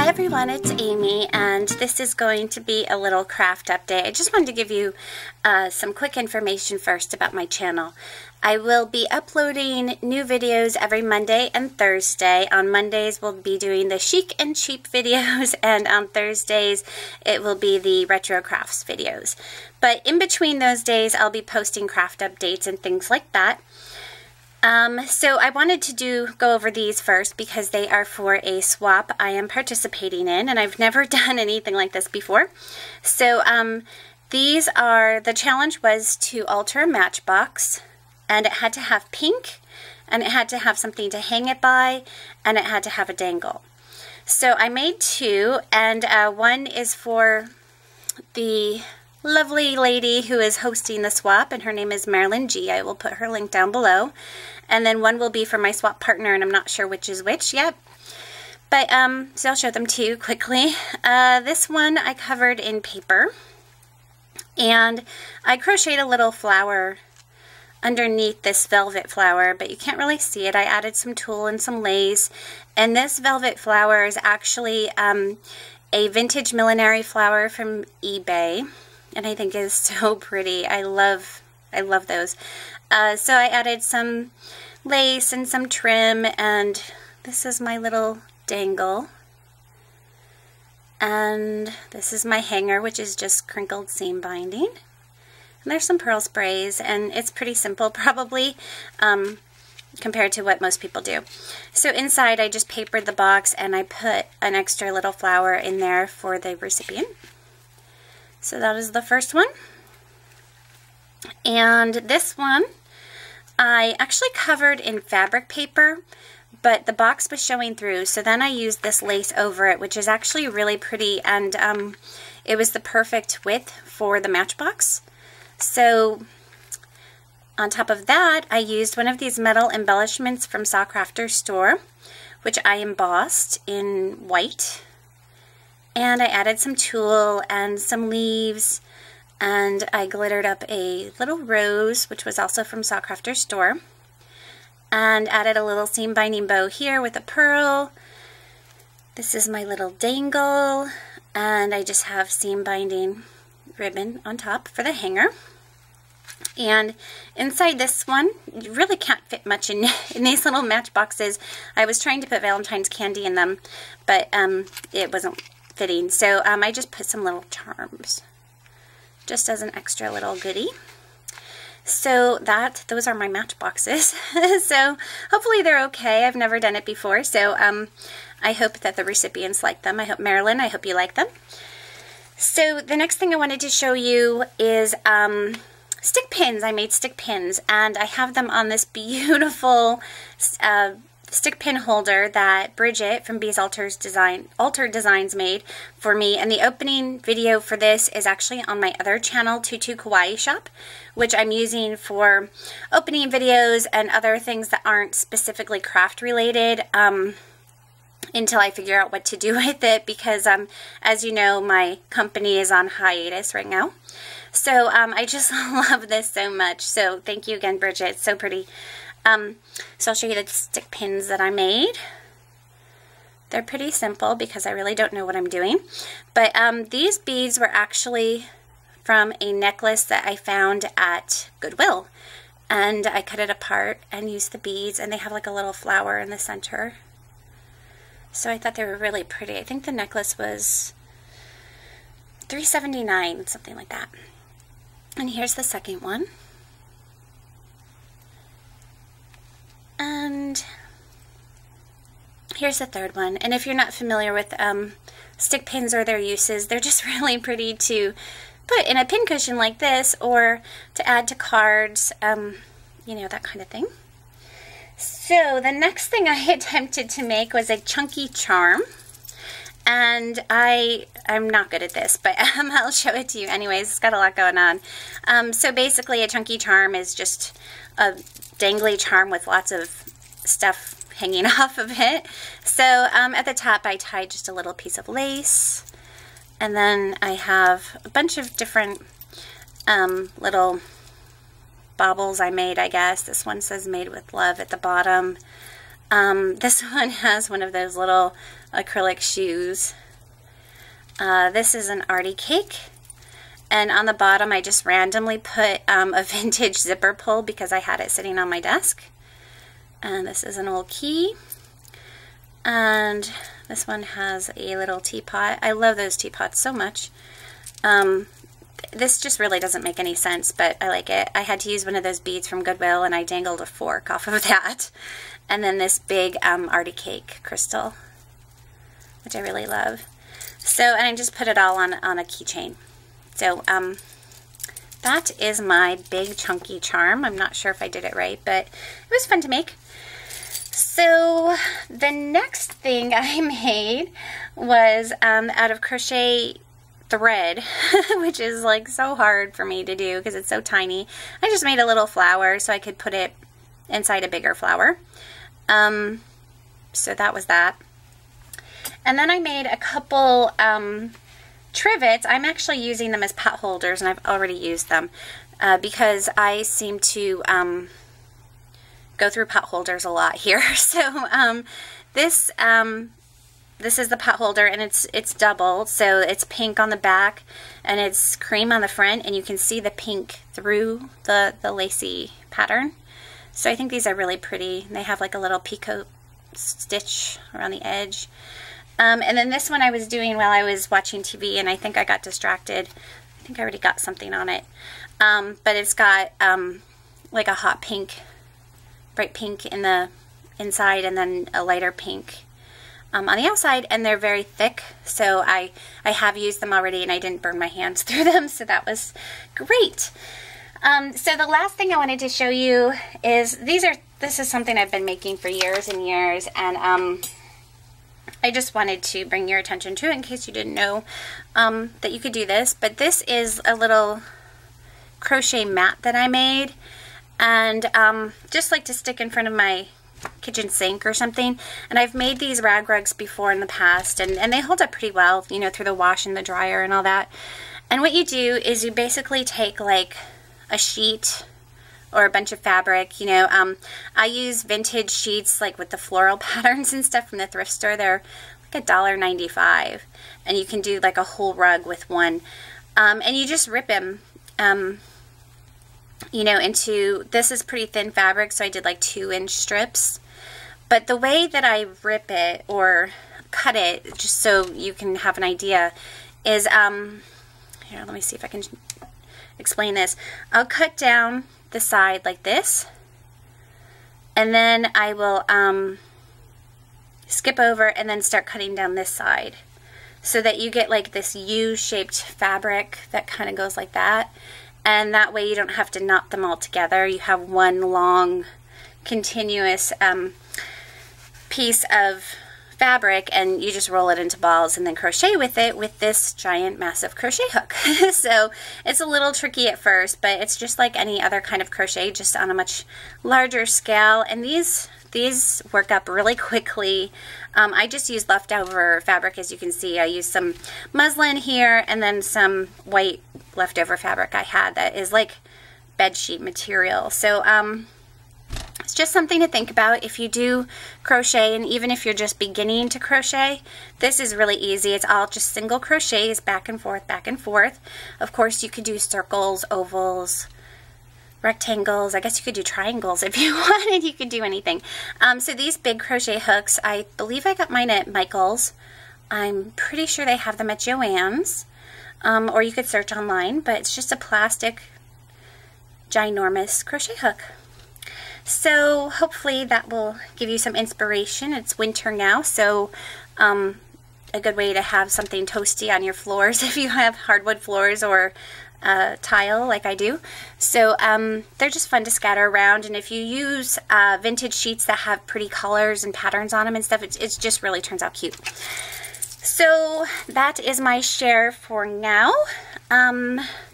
Hi everyone, it's Amy, and this is going to be a little craft update. I just wanted to give you some quick information first about my channel. I will be uploading new videos every Monday and Thursday. On Mondays we'll be doing the chic and cheap videos, and on Thursdays it will be the retro crafts videos. But in between those days I'll be posting craft updates and things like that. So I wanted to go over these first because they are for a swap I am participating in, and I've never done anything like this before. So the challenge was to alter a matchbox, and it had to have pink, and it had to have something to hang it by, and it had to have a dangle. So I made two, and one is for the lovely lady who is hosting the swap, and her name is MarilynG. I will put her link down below. And then one will be for my swap partner, and I'm not sure which is which yet. But, so I'll show them to you quickly. This one I covered in paper, and I crocheted a little flower underneath this velvet flower, but you can't really see it. I added some tulle and some lace, and this velvet flower is actually a vintage millinery flower from eBay, and I think is so pretty. I love those. So I added some lace and some trim, and this is my little dangle. And this is my hanger, which is just crinkled seam binding. And there's some pearl sprays, and it's pretty simple probably compared to what most people do. So inside I just papered the box, and I put an extra little flower in there for the recipient. So that is the first one. And this one I actually covered in fabric paper, but the box was showing through, so then I used this lace over it, which is actually really pretty, and it was the perfect width for the matchbox. So on top of that, I used one of these metal embellishments from Sawcrafter's store, which I embossed in white, and I added some tulle and some leaves, and I glittered up a little rose, which was also from Sawcrafter's store, and added a little seam binding bow here with a pearl. This is my little dangle, and I just have seam binding ribbon on top for the hanger. And inside this one, you really can't fit much in these little matchboxes. I was trying to put Valentine's candy in them, but it wasn't fitting, so I just put some little charms, just as an extra little goodie. So those are my matchboxes. So hopefully they're okay. I've never done it before, so I hope that the recipients like them. I hope, Marilyn, I hope you like them. So the next thing I wanted to show you is stick pins. I made stick pins, and I have them on this beautiful stick pin holder that Bridget from Bee's Altered Designs made for me, and the opening video for this is actually on my other channel, Tutu Kawaii Shop, which I'm using for opening videos and other things that aren't specifically craft related until I figure out what to do with it, because as you know, my company is on hiatus right now. So I just love this so much, so thank you again, Bridget. It's so pretty. So I'll show you the stick pins that I made. They're pretty simple because I really don't know what I'm doing. But these beads were actually from a necklace that I found at Goodwill. And I cut it apart and used the beads, and they have like a little flower in the center. So I thought they were really pretty. I think the necklace was $3.79, something like that. And here's the second one. And here's the third one. And if you're not familiar with stick pins or their uses, they're just really pretty to put in a pin cushion like this, or to add to cards, you know, that kind of thing. So the next thing I attempted to make was a chunky charm. And I'm not good at this, but I'll show it to you anyways. It's got a lot going on. So basically a chunky charm is just a dangly charm with lots of stuff hanging off of it. So at the top I tied just a little piece of lace, and then I have a bunch of different little baubles I made, I guess. This one says made with love at the bottom. This one has one of those little acrylic shoes. This is an arty cake. And on the bottom, I just randomly put a vintage zipper pull because I had it sitting on my desk. And this is an old key. And this one has a little teapot. I love those teapots so much. This just really doesn't make any sense, but I like it. I had to use one of those beads from Goodwill, and I dangled a fork off of that. And then this big arty cake crystal, which I really love. So, and I just put it all on a keychain. So, that is my big chunky charm. I'm not sure if I did it right, but it was fun to make. So, the next thing I made was out of crochet thread, which is like so hard for me to do because it's so tiny. I just made a little flower so I could put it inside a bigger flower. So that was that. And then I made a couple trivets. I'm actually using them as pot holders, and I've already used them because I seem to go through pot holders a lot here. So this is the pot holder, and it's double, so it's pink on the back and it's cream on the front, and you can see the pink through the lacy pattern. So I think these are really pretty. They have like a little picot stitch around the edge. And then this one I was doing while I was watching TV, and I think I got distracted. I think I already got something on it. But it's got like a hot pink, bright pink in the inside, and then a lighter pink on the outside, and they're very thick, so I have used them already, and I didn't burn my hands through them, so that was great. So the last thing I wanted to show you is this is something I've been making for years and years, and I just wanted to bring your attention to it in case you didn't know that you could do this. But this is a little crochet mat that I made, and just like to stick in front of my kitchen sink or something. And I've made these rag rugs before in the past, and they hold up pretty well, you know, through the wash and the dryer and all that. And what you do is you basically take like a sheet or a bunch of fabric, you know. I use vintage sheets like with the floral patterns and stuff from the thrift store. They're like $1.95, and you can do like a whole rug with one. And you just rip them you know, into, this is pretty thin fabric, so I did like 2-inch strips. But the way that I rip it or cut it, just so you can have an idea, is, here, let me see if I can explain this. I'll cut down the side like this, and then I will skip over and then start cutting down this side, so that you get like this U-shaped fabric that kind of goes like that. And that way you don't have to knot them all together. You have one long, continuous piece of fabric, and you just roll it into balls and then crochet with it with this giant, massive crochet hook. So it's a little tricky at first, but it's just like any other kind of crochet, just on a much larger scale. And these work up really quickly. I just used leftover fabric, as you can see. I used some muslin here, and then some white leftover fabric I had that is like bed sheet material. So it's just something to think about if you do crochet, and even if you're just beginning to crochet, this is really easy. It's all just single crochets back and forth, back and forth. Of course, you could do circles, ovals, rectangles. I guess you could do triangles if you wanted. You could do anything. So these big crochet hooks, I believe I got mine at Michael's. I'm pretty sure they have them at Joann's, or you could search online, but it's just a plastic ginormous crochet hook. So hopefully that will give you some inspiration. It's winter now, so a good way to have something toasty on your floors if you have hardwood floors or tile like I do. So they're just fun to scatter around, and if you use vintage sheets that have pretty colors and patterns on them and stuff, it just really turns out cute. So that is my share for now.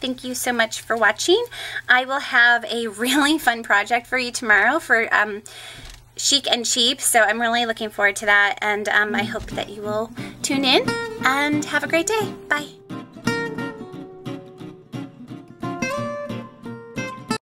Thank you so much for watching. I will have a really fun project for you tomorrow for Chic and Cheap, so I'm really looking forward to that, and I hope that you will tune in and have a great day. Bye.